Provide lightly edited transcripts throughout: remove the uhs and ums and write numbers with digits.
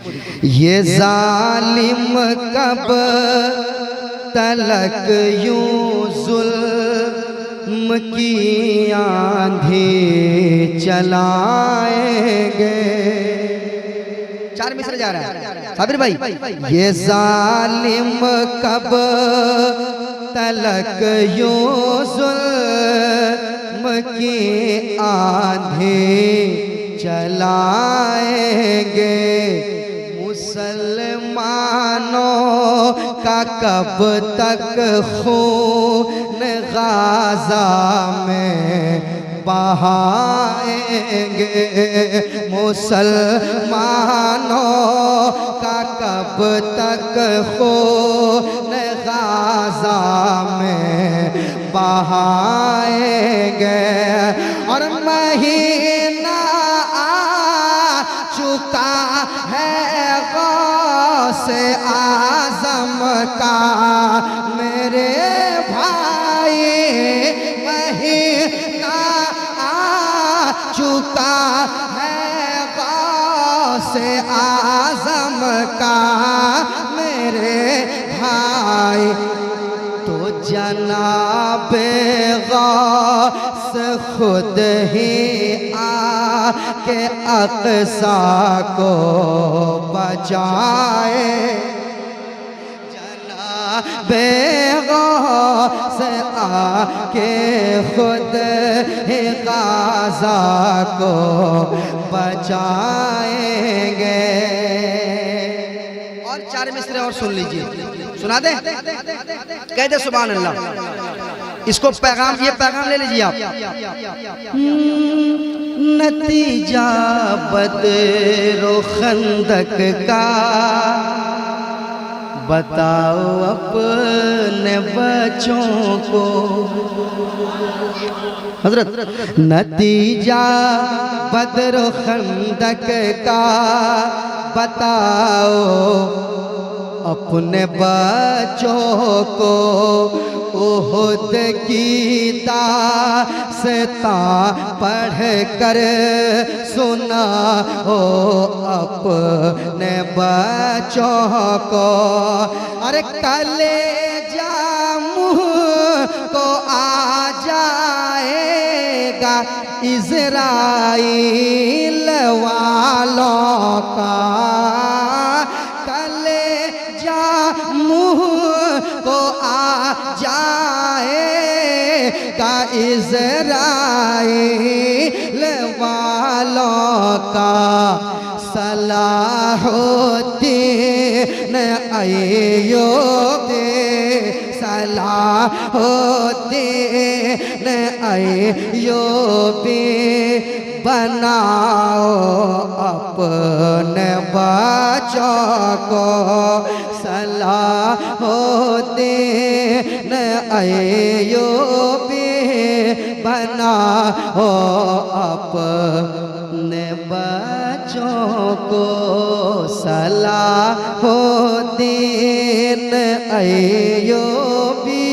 ये जालिम कब तलक यूं जुल्म की आंधी चलाएंगे। चार मिसरे जा रहा है साबिर भाई। ये जालिम कब तलक यूं जुल्म की आंधी चलाएंगे। मुसलमानों का कब तक खून गाज़ा में बहाएंगे। मुसलमानों का कब तक खून गाज़ा में बहाएंगे। और महीना आ चुका है गौसे आज़म का मेरे भाई। महीना आ चुका है गौसे आज़म का मेरे भाई। तो जनाबे गौस खुद ही आके अक़सा को बचाए। जनाबे गौस आके खुद ही गाज़ा को बचाएंगे। और चार मिसरे और सुन लीजिए, सुना दे, कह दे सुभान अल्लाह। इसको पैगाम, ये पैगाम ले लीजिए आप। नतीजा बदरो खंदक का बताओ अपने बच्चों को। हजरत, नतीजा बदरो खंदक का बताओ अपने बच्चों को। उहुद की दास्तां पढ़ कर सुना हो अपने बच्चों को। अरे कलेजा मुँह को आ जाएगा इज़राइल वालों का। कलेजा मुँह को आ जाएगा इज़राइल वालों का। सलाहुद्दीन अय्यूबी, सलाहुद्दीन अय्यूबी बनाओ अपने बच्चों को। सलाहुद्दीन अय्यूबी बनाओ अपने बच्चों को। सलाहुद्दीन अय्यूबी।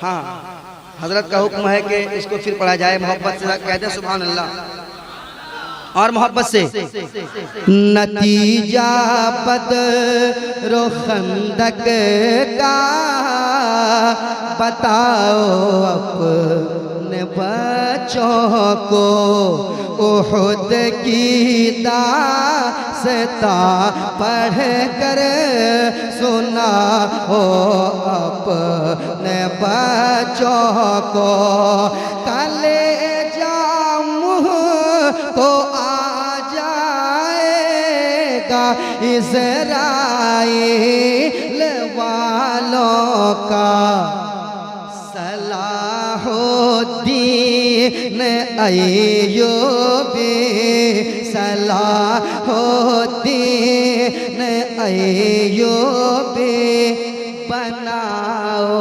हाँ, हजरत का हुक्म है कि इसको फिर पढ़ा जाए। मोहब्बत से कहते हैं सुभान अल्लाह, और मोहब्बत से। नतीजा बदरो खंदक का बताओ अपने बच्चों को। उहुद की दास्तां पढ़ कर सुना हो अपने बच्चों को। कलेजा मुँह को आ जाएगा इज़राइल वालों का। सलाहुद्दीन अय्यूबी, सलाहुद्दीन अय्यूबी बनाओ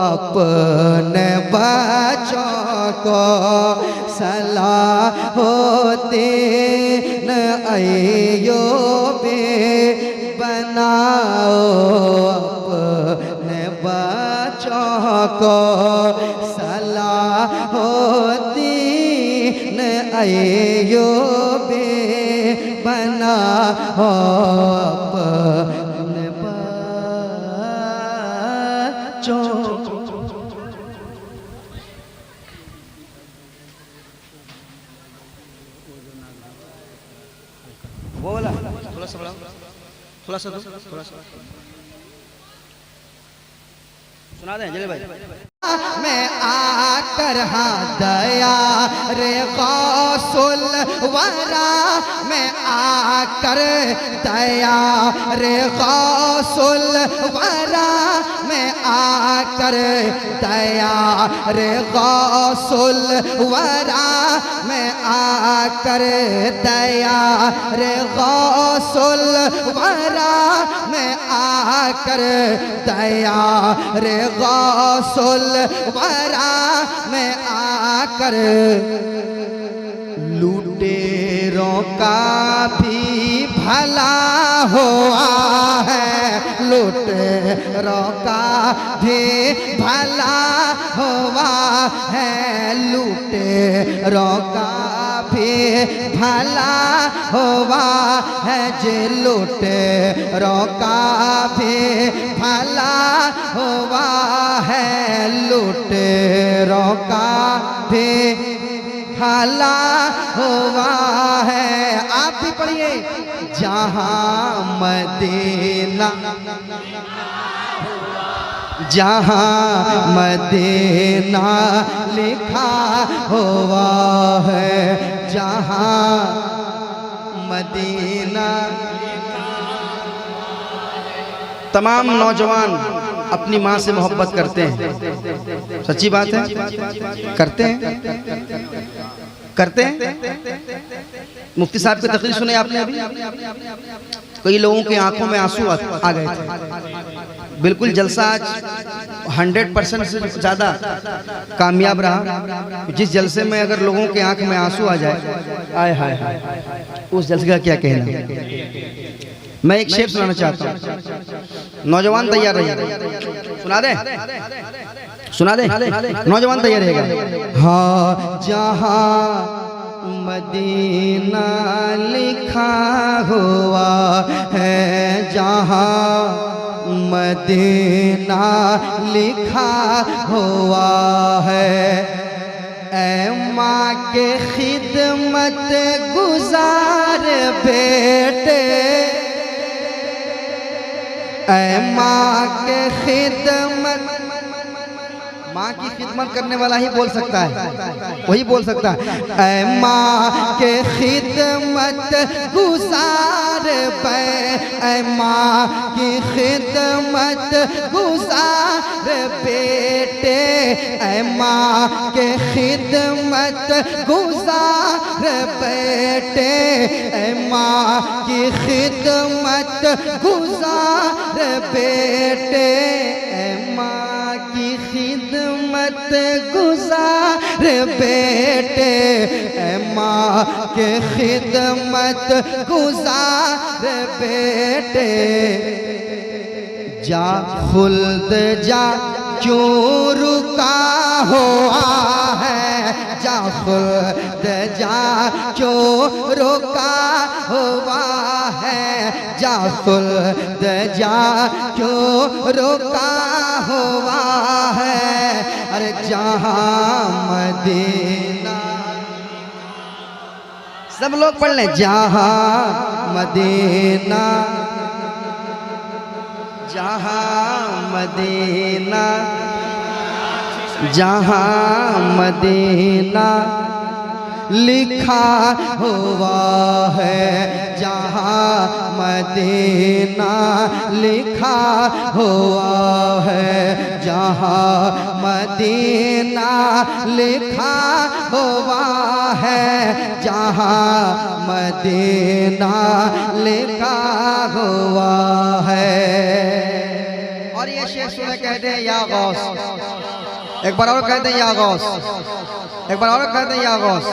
अपने बच्चों को। सलाहुद्दीन अय्यूबी बनाओ अपने बच्चों को। सलाहुद्दीन अय्यूबे बना हो अपने बच्चों। वो वाला थोड़ा सा थोड़ा सा सुना दें जले भाई। मैं आकर हाँ दया रे गौसुल वरा, मैं आकर दया रे गौसुल वरा, मैं आकर दया रे गौसुल वरा, मैं आकर दया रे गौसुल वरा, मैं आकर दया रे गौसुल वरा, मैं आकर लुटेरों का भी भला हुआ है, लुटेरों का भी भला हुआ है, लुटेरों का भी भला हुआ है, जे लुटेरों का भी भला हुआ है, लुटेरों का भी भला हुआ है। आप भी पढ़िए। जहाँ मदीना, जहाँ मदीना लिखा हुआ है, जहाँ मदीना। तमाम नौजवान अपनी माँ से मोहब्बत करते हैं, सच्ची बात है, करते हैं, करते हैं। मुफ्ती साहब की तकरीर सुने आपने अभी, कई लोगों की आंखों में आंसू आ गए थे। बिल्कुल जलसा आज 100% से ज़्यादा कामयाब रहा। जिस जलसे में अगर लोगों की आंख में आंसू आ जाए, आय हाय हाय, उस जलसे का क्या कहना। मैं एक शेर सुनाना चाहता हूँ, नौजवान तैयार रहिए। सुना दे, सुना दे, नौजवान तैयार रहेगा। हाँ, जहाँ मदीना लिखा हुआ है, जहाँ मदीना लिखा हुआ है, ऐ माँ के खिदमत गुजार बेटे, ऐ माँ के खिदमत, माँ की खिदमत करने वाला ही बोल सकता है, वही बोल सकता है। ऐ माँ के खिदमत गुजार बे, ऐ माँ की खिदमत गुजार बेटे, ऐ माँ के खिदमत गुजार बेटे, ऐ माँ की खिदमत गुजार बेटे, ऐ माँ की खिदमत गुजार बेटे, ऐ माँ के खिदमत गुजार बेटे। जा खुल्द जा क्यों रुका हुआ है, जा खुल्द जा क्यों रुका हुआ है, जा खुल्द जा क्यों रुका हुआ है। अरे जहाँ मदीना, सब लोग पढ़ लें। जहाँ मदीना, जहाँ मदीना, जहाँ मदीना लिखा हुआ है, जहाँ मदीना लिखा हुआ है, जहाँ मदीना लिखा हुआ है, जहाँ मदीना लिखा हुआ है। और ये शेर सुने कहते हैं या गौस, एक बार और कहते हैं या गौस, एक बार और कहते हैं या गौस,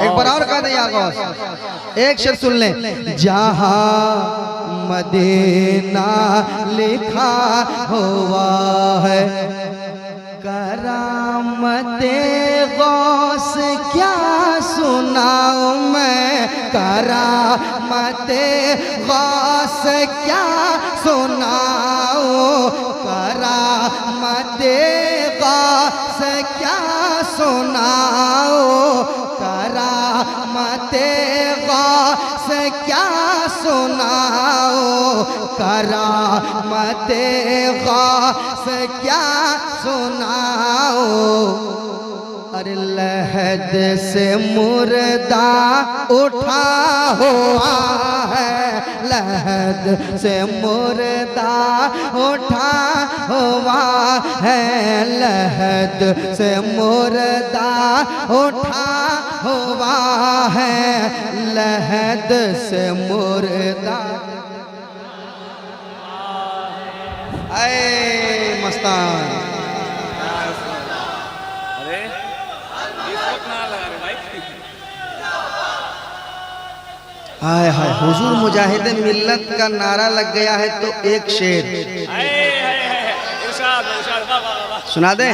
एक बार और कहते हैं या गौस। एक शेर सुन लें। जहाँ मदीना लिखा हुआ है, करामते गौस क्या सुनाओ मैं करामते गौस क्या सुनाओ करामते गौस क्या सुनाओ करामते गौस क्या सुनाओ करामते गौस क्या सुनाओ। अरे लहद से मुर्दा उठा हुआ है लहद से मुर्दा उठा हुआ है लहद से मुर्दा उठा हुआ है लहद से मुर्दा। ऐ मस्तान हाय हाय हुजूर मुजाहिद मिल्लत का नारा लग गया है तो एक शेर सुना दे।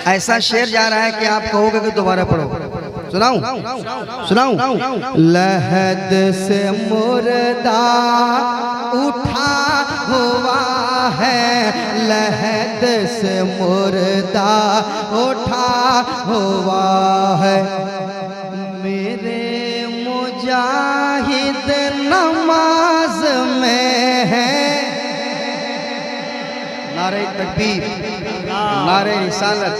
ऐसा शेर जा रहा है कि आप कहोगे कि दोबारा पढ़ो। सुनाऊं सुनाऊं। लहद से मुर्दा उठा हुआ है लहद से मुर्दा उठा हुआ है मेरे मुजाहिद नमाज में है। नारे तकबीर नारे रिसालत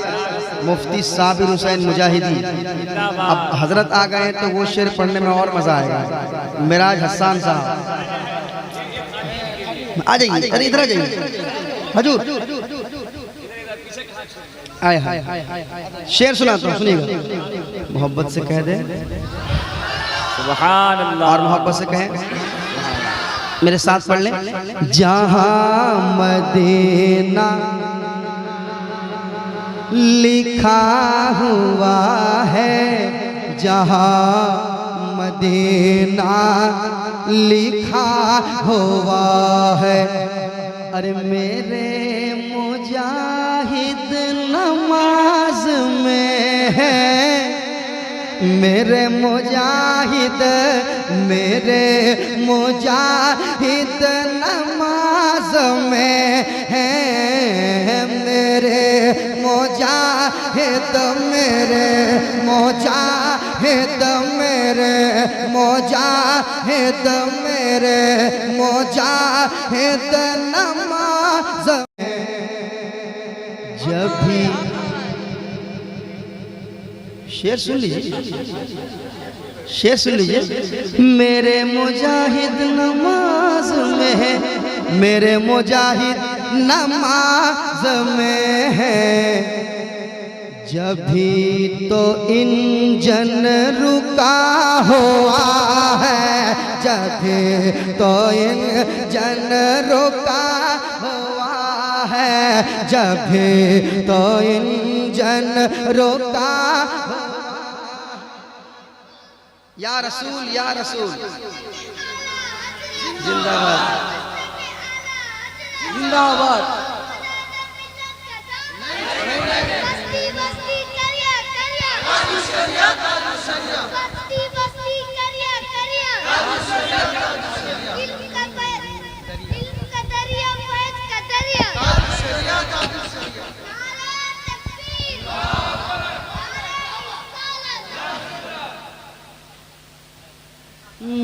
मुफ्ती साबिर हुसैन मुजाहिदी। अब हजरत आ गए तो वो शेर पढ़ने में और मजा आएगा। मिराज हसन साहब आ जाइए। अरे इधर आ जाइए हजूर। आए हाय शेर सुनाता हूँ सुनिएगा। मोहब्बत से कह दे सुभान अल्लाह और मोहब्बत से कहें मेरे साथ पढ़ लें। जहाँ मदीना लिखा हुआ है जहाँ मदीना लिखा हुआ है। अरे मेरे मुजाहिद नमाज में है मेरे मुजाहिद नमाज में है मेरे मुजाहिद मेरे मुजाहिद नमाज में। जब भी शेर सुन लीजिए मेरे मुजाहिद नमाज में है मेरे मुजाहिद नमाज में है। जब भी तो इंजन रुका हुआ है जब भी तो इंजन रुका हुआ है जब भी तो इंजन रुका। या रसूल जिंदाबाद जिंदाबाद।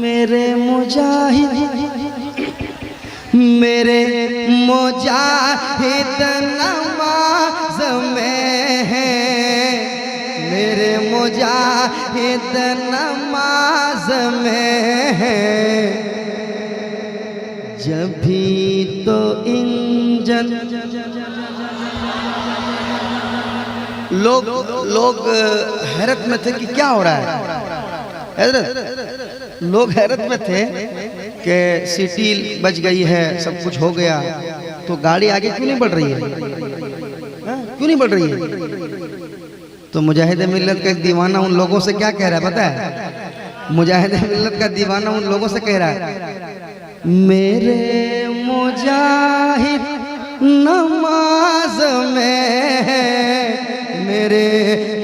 मेरे मुजाहिद नमाज में है मेरे मुजाहिद नमाज में है। जब भी तो इंजन लोग हैरत में थे कि क्या हो रहा है। लोग हैरत में थे कि सीटी बच गई है सब कुछ हो गया तो गाड़ी आगे क्यों नहीं बढ़ रही है क्यों नहीं बढ़ रही है। तो मुजाहिद मिल्लत का एक दीवाना उन लोगों से क्या कह रहा है पता है। मुजाहिद मिल्लत का दीवाना उन लोगों से कह रहा है मेरे मुजाहिद नमाज में है मेरे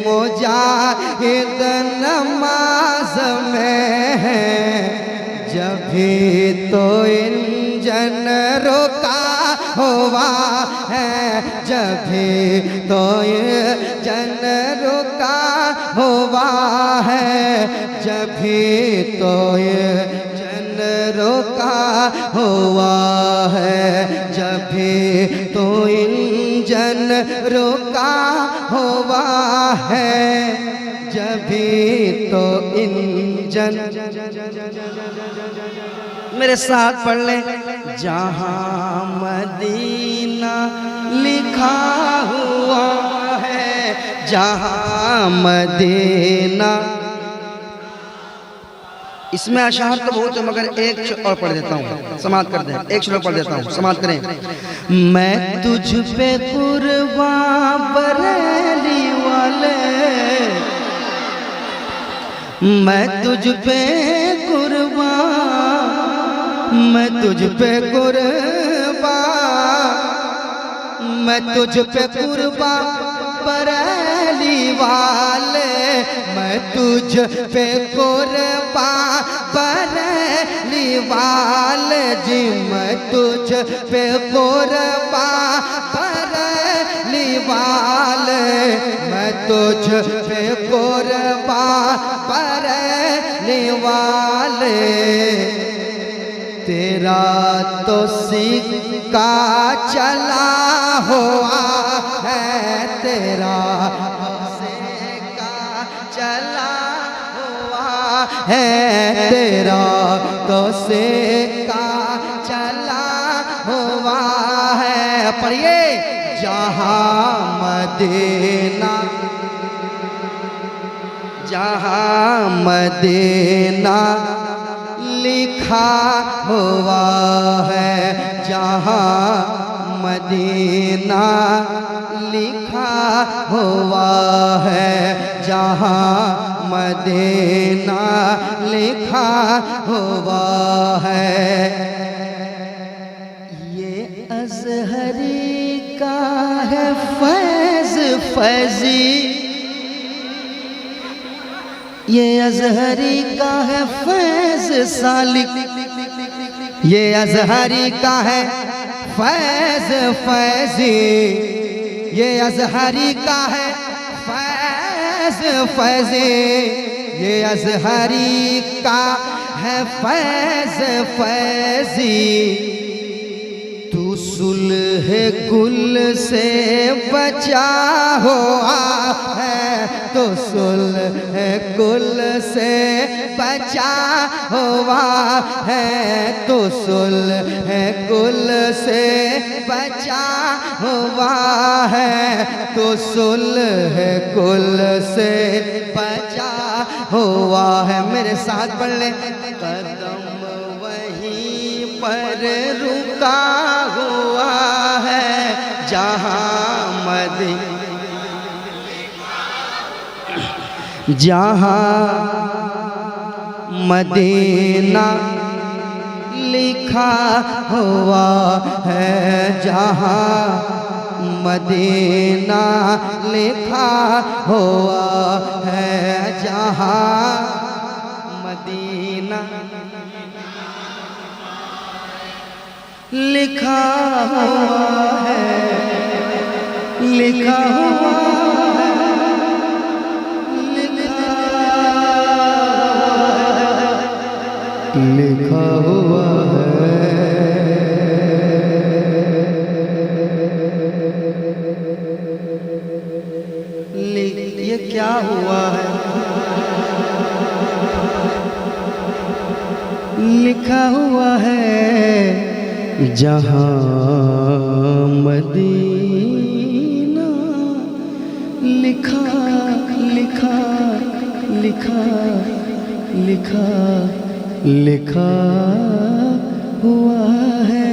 मुजाहिद नमाज भी तो इंजन रुका हुआ है, जब भी तो इंजन रुका हुआ है, जब भी तो इंजन रुका हुआ है, जब भी तो इंजन रुका हुआ है, जब भी तो इंजन। मेरे साथ पढ़ ले। जहाँ मदीना लिखा हुआ है, जहाँ मदीना। इसमें अशार तो बहुत है, मगर एक और पढ़ देता हूँ, समाप्त कर दें। एक श्लोक पढ़ देता हूँ, समाप्त करें। मैं तुझ पे कुर्बान बरेली वाले, मैं तुझ पे कुर्बान, मैं तुझ पे कुर्बान, मैं तुझ पे कुर्बान बरेली वाले, मैं तुझ पे कुर्बान बरेली वाले जी, मैं तुझ पे कुर्बान बरेली वाले, मैं तुझ पे कुर्बान बरेली वाले। तेरा तो सिक्का चला हुआ है, तेरा सिक्का चला हुआ है, तेरा तो सिक्का चला हुआ है। पढ़िए। जहाँ मदीना, जहाँ मदीना लिखा हुआ है, जहाँ मदीना लिखा हुआ है, जहाँ मदीना लिखा हुआ है। ये अज़हरी का है फैज़ फैज़ी, ये अज़हरी का है फैज़ सालिक, ये अज़हरी का है फैज़ फैज़ी, ये अज़हरी का है फैज़ फैज़ी, ये अज़हरी का है फैज़ फैज़ी। तू सुलह कुल से बचा हुआ है, तो सुलह कुल से बचा हुआ है, तो सुलह कुल से बचा हुआ है, तो सुलह कुल से बचा हुआ है। मेरे साथ पढ़ ले। कदम वहीं पर रुका हुआ है, जहाँ मदीना, जहाँ मदीना लिखा हुआ है, जहाँ मदीना लिखा हुआ है, जहाँ मदीना लिखा हुआ है, लिखा हुआ लिखा हुआ है। ये क्या हुआ है? लिखा हुआ है जहाँ मदीना लिखा लिखा लिखा लिखा लिखा हुआ है।